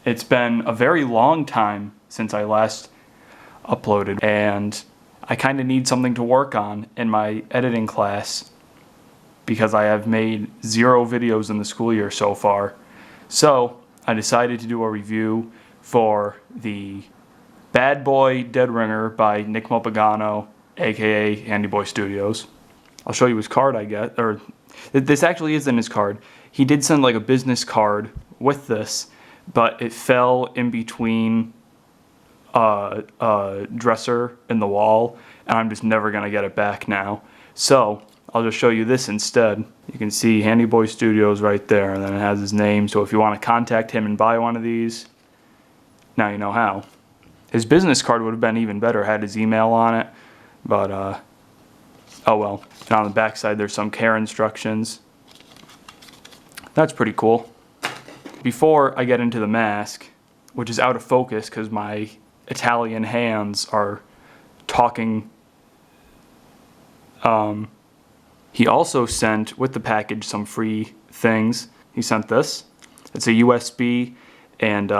It's been a very long time since I last uploaded, and I kind of need something to work on in my editing class because I have made 0 videos in the school year so far. So I decided to do a review for the Bad Boy Dead Ringer by Nick Mulpagano, aka Handiboy Studios. I'll show you his card, I guess, or this actually isn't his card. He did send like a business card with this, but it fell in between a dresser in the wall, and I'm just never gonna get it back now. So I'll just show you this instead. You can see Handiboy Studios right there, and then it has his name. So if you want to contact him and buy one of these, now you know how. His business card would have been even better, had his email on it, but oh well. And on the back side there's some care instructions. That's pretty cool. Before I get into the mask, which is out of focus because my Italian hands are talking, he also sent with the package some free things. He sent this. It's a USB and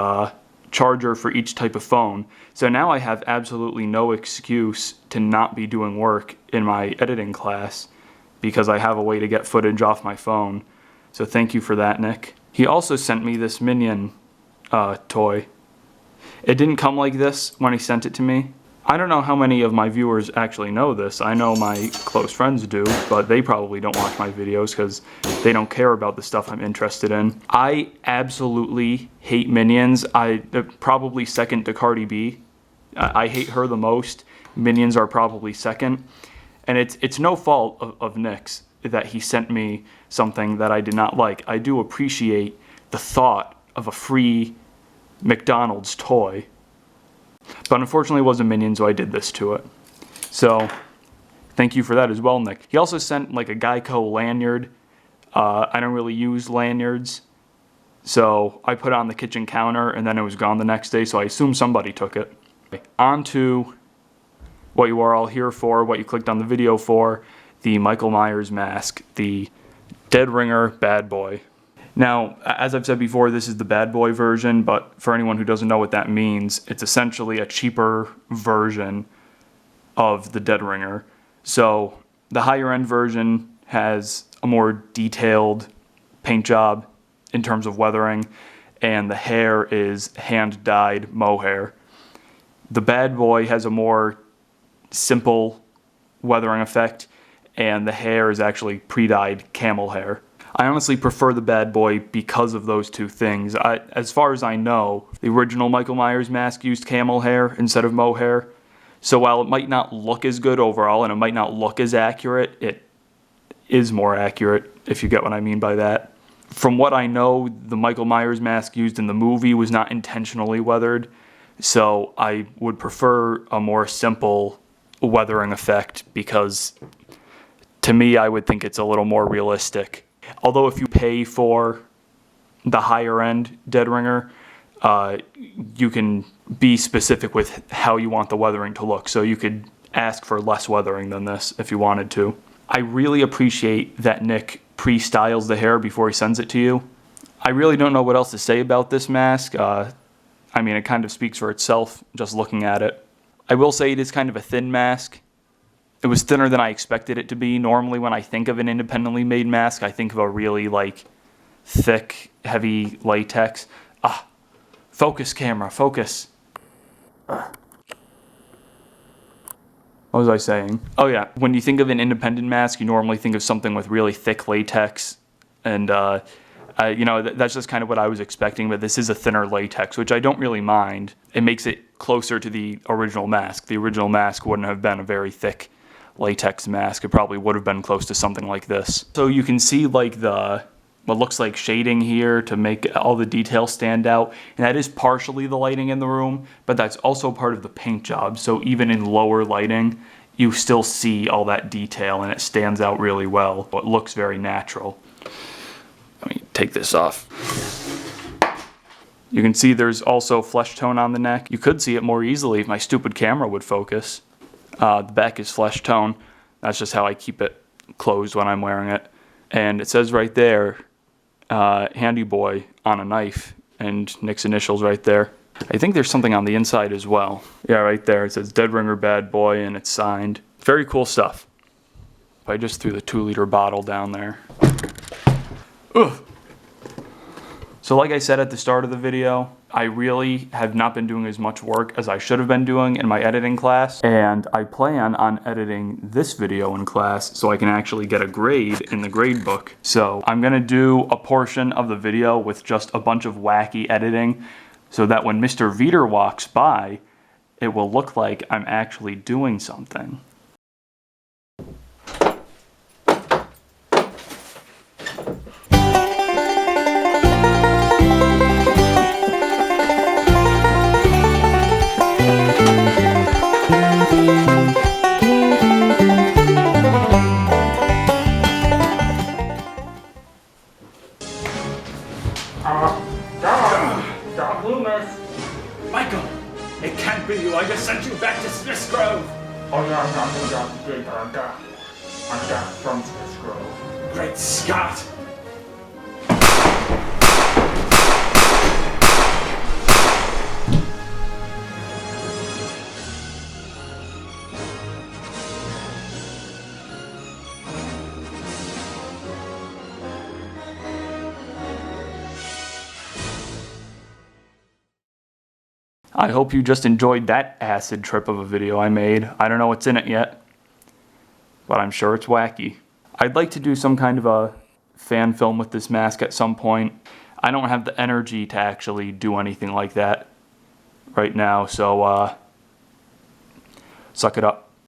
charger for each type of phone. So now I have absolutely no excuse to not be doing work in my editing class because I have a way to get footage off my phone. So thank you for that, Nick. He also sent me this Minion toy. It didn't come like this when he sent it to me. I don't know how many of my viewers actually know this. I know my close friends do, but they probably don't watch my videos because they don't care about the stuff I'm interested in. I absolutely hate Minions. They're probably second to Cardi B. I hate her the most. Minions are probably second. And it's no fault of Nick's that he sent me something that I did not like. I do appreciate the thought of a free McDonald's toy. But unfortunately it wasn't Minion, so I did this to it. So thank you for that as well, Nick. He also sent like a Geico lanyard. I don't really use lanyards, so I put it on the kitchen counter and then it was gone the next day, so I assume somebody took it. On to what you are all here for, what you clicked on the video for, the Michael Myers mask, the Dead Ringer Bad Boy. Now, as I've said before, this is the Bad Boy version, but for anyone who doesn't know what that means, it's essentially a cheaper version of the Dead Ringer. So the higher end version has a more detailed paint job in terms of weathering, and the hair is hand-dyed mohair. The Bad Boy has a more simple weathering effect, and the hair is actually pre-dyed camel hair. I honestly prefer the Bad Boy because of those two things. As far as I know, the original Michael Myers mask used camel hair instead of mohair. So while it might not look as good overall and it might not look as accurate, it is more accurate, if you get what I mean by that. From what I know, the Michael Myers mask used in the movie was not intentionally weathered, so I would prefer a more simple weathering effect because to me I would think it's a little more realistic. Although if you pay for the higher end Dead Ringer, you can be specific with how you want the weathering to look. So you could ask for less weathering than this if you wanted to. I really appreciate that Nick pre-styles the hair before he sends it to you. I really don't know what else to say about this mask. I mean, it kind of speaks for itself just looking at it. I will say it is kind of a thin mask. It was thinner than I expected it to be. Normally when I think of an independently made mask, I think of a really like thick, heavy latex. Focus camera, focus. What was I saying? Oh yeah, when you think of an independent mask, you normally think of something with really thick latex. And you know, that's just kind of what I was expecting, but this is a thinner latex, which I don't really mind. It makes it closer to the original mask. The original mask wouldn't have been a very thick latex mask. It probably would have been close to something like this. So you can see like what looks like shading here to make all the details stand out, and that is partially the lighting in the room, but that's also part of the paint job. So even in lower lighting, you still see all that detail and it stands out really well. It looks very natural. Let me take this off. You can see there's also flesh tone on the neck. You could see it more easily if my stupid camera would focus. The back is flesh tone. That's just how I keep it closed when I'm wearing it. And it says right there, Handiboy on a knife. and Nick's initials right there. I think there's something on the inside as well. Yeah, right there. It says Dead Ringer Bad Boy and it's signed. Very cool stuff. I just threw the 2-liter bottle down there. Ugh. So like I said at the start of the video, I really have not been doing as much work as I should have been doing in my editing class. And I plan on editing this video in class so I can actually get a grade in the grade book. So I'm gonna do a portion of the video with just a bunch of wacky editing so that when Mr. Veeder walks by, it will look like I'm actually doing something. Michael, it can't be you. I just sent you back to Smith's Grove. Oh yeah, I'm from Smith's Grove. Great Scott. I hope you just enjoyed that acid trip of a video I made. I don't know what's in it yet, but I'm sure it's wacky. I'd like to do some kind of a fan film with this mask at some point. I don't have the energy to actually do anything like that right now, so suck it up.